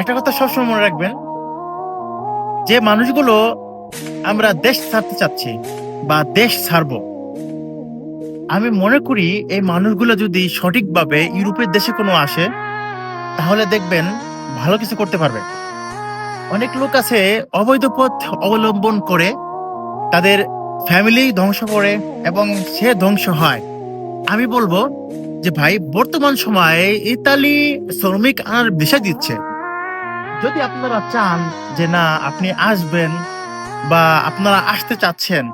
একটা কথা সবসময় মনে রাখবেন, যে মানুষগুলো আমরা দেশ ছাড়তে চাচ্ছি বা দেশ ছাড়বো, আমি মনে করি এই মানুষগুলো যদি সঠিকভাবে ইউরোপের দেশে কোনো আসে, তাহলে দেখবেন ভালো কিছু করতে পারবে। অনেক লোক আছে অবৈধ পথ অবলম্বন করে তাদের ফ্যামিলি ধ্বংস করে এবং সে ধ্বংস হয়। আমি বলবো যে ভাই, বর্তমান সময়ে ইতালি শ্রমিক আনার ভিসা দিচ্ছে। যদি আপনারা চান যে না আপনি আসবেন বা আপনারা আসতে চাচ্ছেন,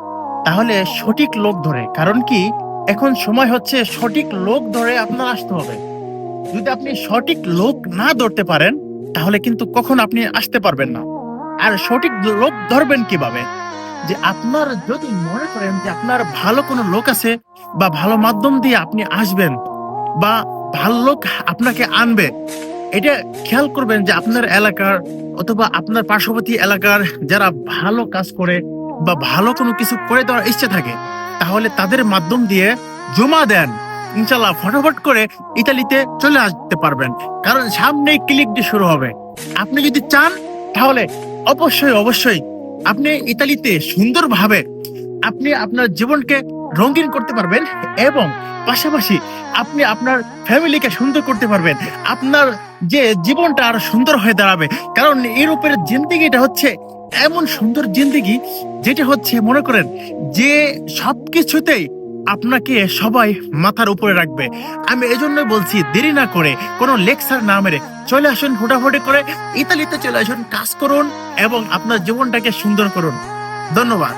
তাহলে সঠিক লোক ধরে, কারণ কি এখন সময় হচ্ছে সঠিক লোক ধরে আপনার আসতে হবে। যদি আপনি সঠিক লোক না ধরতে পারেন, তাহলে কিন্তু কখন আপনি আসতে পারবেন না। আর সঠিক লোক ধরবেন কিভাবে? যে আপনার যদি মনে করেন যে আপনার ভালো কোনো লোক আছে বা ভালো মাধ্যম দিয়ে আপনি আসবেন বা ভালো লোক আপনাকে আনবে, এটা খেয়াল করবেন যে আপনার এলাকার অথবা আপনার পার্শ্ববর্তী এলাকার যারা ভালো কাজ করে বা ভালো কোনো কিছু করে দেওয়ার ইচ্ছে থাকে, তাহলে তাদের মাধ্যম দিয়ে জমা দেন। ইনশাল্লাহ ফটাফট করে ইতালিতে চলে আসতে পারবেন, কারণ সামনেই ক্লিক দিয়ে শুরু হবে। আপনি যদি চান, তাহলে অবশ্যই অবশ্যই আপনি ইতালিতে সুন্দরভাবে আপনি আপনার জীবনকে রঙিন করতে পারবেন এবং পাশাপাশি আপনি আপনার ফ্যামিলিকে সুন্দর করতে পারবেন। আপনার যে জীবনটা আরো সুন্দর হয়ে দাঁড়াবে, কারণ ইউরোপের জিন্দেগিটা হচ্ছে এমন সুন্দর জিন্দেগি, যেটা হচ্ছে মনে করেন যে সবকিছুতেই আপনাকে সবাই মাথার উপরে রাখবে। আমি এজন্যই বলছি, দেরি না করে কোনো লেকচার না মেরে চলে আসুন, ফটাফটি করে ইতালিতে চলে আসুন, কাজ করুন এবং আপনার জীবনটাকে সুন্দর করুন। ধন্যবাদ।